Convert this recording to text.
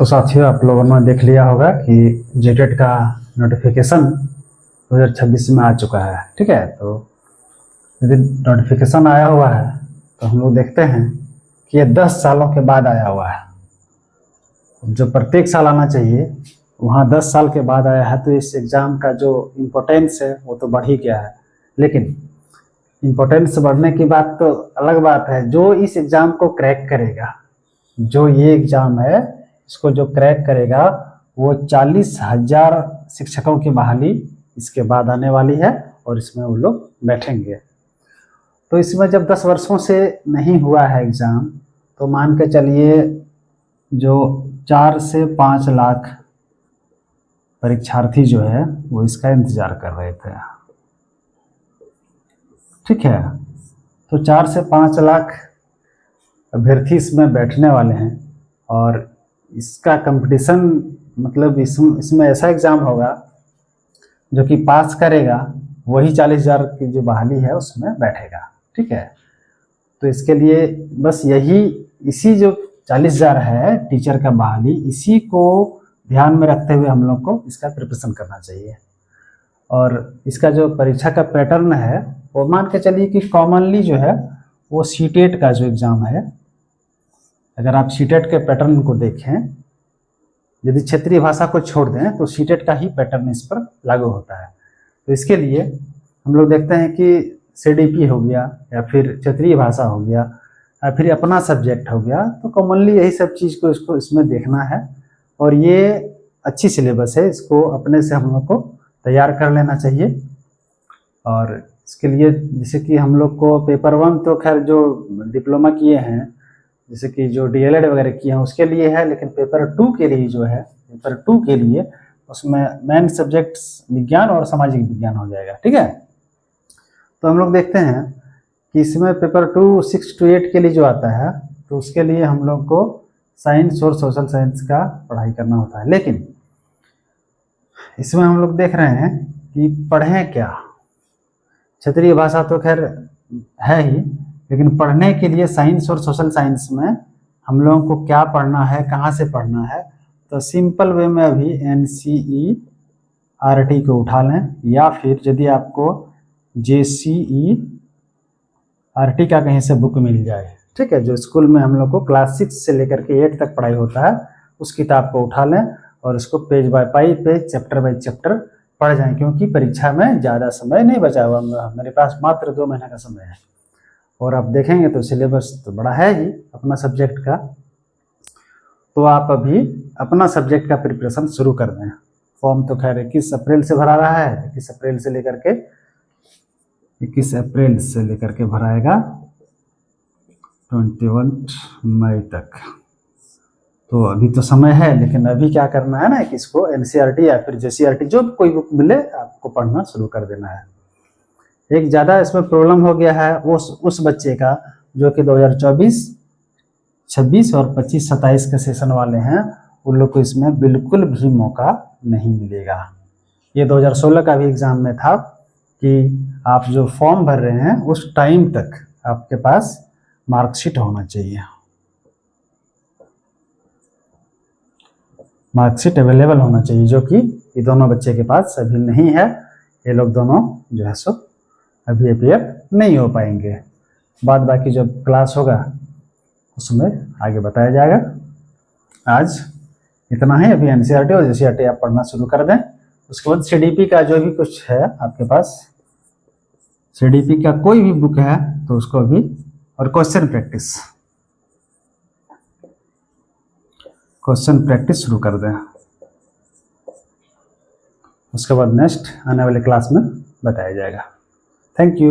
तो साथियों, आप लोगों ने देख लिया होगा कि जेटेट का नोटिफिकेशन 2026 में आ चुका है। ठीक है, तो यदि नोटिफिकेशन आया हुआ है तो हम लोग देखते हैं कि ये 10 सालों के बाद आया हुआ है। जो प्रत्येक साल आना चाहिए वहाँ 10 साल के बाद आया है, तो इस एग्ज़ाम का जो इम्पोर्टेंस है वो तो बढ़ ही गया है। लेकिन इम्पोर्टेंस बढ़ने की बात तो अलग बात है, जो इस एग्ज़ाम को क्रैक करेगा, जो ये एग्ज़ाम है इसको जो क्रैक करेगा वो 40,000 शिक्षकों की बहाली इसके बाद आने वाली है और इसमें वो लोग बैठेंगे। तो इसमें जब 10 वर्षों से नहीं हुआ है एग्ज़ाम, तो मान के चलिए जो 4 से 5 लाख परीक्षार्थी जो है वो इसका इंतज़ार कर रहे थे। ठीक है, तो 4 से 5 लाख अभ्यर्थी इसमें बैठने वाले हैं और इसका कंपटीशन मतलब इसमें ऐसा एग्ज़ाम होगा जो कि पास करेगा वही 40,000 की जो बहाली है उसमें बैठेगा। ठीक है, तो इसके लिए बस इसी जो 40,000 है टीचर का बहाली, इसी को ध्यान में रखते हुए हम लोग को इसका प्रिपरेशन करना चाहिए। और इसका जो परीक्षा का पैटर्न है वो मान के चलिए कि कॉमनली जो है वो सीटेट का जो एग्ज़ाम है, अगर आप सीटेट के पैटर्न को देखें, यदि क्षेत्रीय भाषा को छोड़ दें तो सीटेट का ही पैटर्न इस पर लागू होता है। तो इसके लिए हम लोग देखते हैं कि सीडीपी हो गया या फिर क्षेत्रीय भाषा हो गया या फिर अपना सब्जेक्ट हो गया, तो कॉमनली यही सब चीज़ को इसमें देखना है। और ये अच्छी सिलेबस है, इसको अपने से हम लोग को तैयार कर लेना चाहिए। और इसके लिए जैसे कि हम लोग को पेपर 1 तो खैर जो डिप्लोमा किए हैं, जैसे कि जो डीएलएड वगैरह किए हैं उसके लिए है, लेकिन पेपर 2 के लिए जो है, पेपर 2 के लिए उसमें मेन सब्जेक्ट्स विज्ञान और सामाजिक विज्ञान हो जाएगा। ठीक है, तो हम लोग देखते हैं कि इसमें पेपर 2 6 to 8 के लिए जो आता है, तो उसके लिए हम लोग को साइंस और सोशल साइंस का पढ़ाई करना होता है। लेकिन इसमें हम लोग देख रहे हैं कि पढ़ें क्या। क्षेत्रीय भाषा तो खैर है ही, लेकिन पढ़ने के लिए साइंस और सोशल साइंस में हम लोगों को क्या पढ़ना है, कहाँ से पढ़ना है, तो सिंपल वे में अभी NCERT को उठा लें, या फिर यदि आपको JCERT का कहीं से बुक मिल जाए, ठीक है, जो स्कूल में हम लोग को क्लास 6 से लेकर के 8 तक पढ़ाई होता है, उस किताब को उठा लें और उसको page bye page, chapter by chapter पढ़ जाएं, क्योंकि परीक्षा में ज़्यादा समय नहीं बचा हुआ, मेरे पास मात्र 2 महीने का समय है। और आप देखेंगे तो सिलेबस तो बड़ा है ही अपना सब्जेक्ट का, तो आप अभी अपना सब्जेक्ट का प्रिपरेशन शुरू कर दें। फॉर्म तो खैर 21 अप्रैल से भरा रहा है, 21 अप्रैल से लेकर के भराएगा 21 मई तक। तो अभी तो समय है, लेकिन अभी क्या करना है ना कि इसको NCERT या फिर JCERT जो कोई बुक मिले आपको पढ़ना शुरू कर देना है। एक ज़्यादा इसमें प्रॉब्लम हो गया है उस बच्चे का जो कि 2024, 26 और 25, 27 के सेशन वाले हैं, उन लोग को इसमें बिल्कुल भी मौका नहीं मिलेगा। ये 2016 का भी एग्ज़ाम में था कि आप जो फॉर्म भर रहे हैं उस टाइम तक आपके पास मार्कशीट होना चाहिए, मार्कशीट अवेलेबल होना चाहिए, जो कि ये दोनों बच्चे के पास अभी नहीं है। ये लोग दोनों जो है सो अभी अपियर नहीं हो पाएंगे। बाद बाकी जब क्लास होगा उसमें आगे बताया जाएगा। आज इतना ही, अभी NCERT और JCERT आप पढ़ना शुरू कर दें। उसके बाद CDP का जो भी कुछ है आपके पास, CDP का कोई भी बुक है तो उसको अभी, और क्वेश्चन प्रैक्टिस शुरू कर दें। उसके बाद नेक्स्ट आने वाले क्लास में बताया जाएगा। Thank you.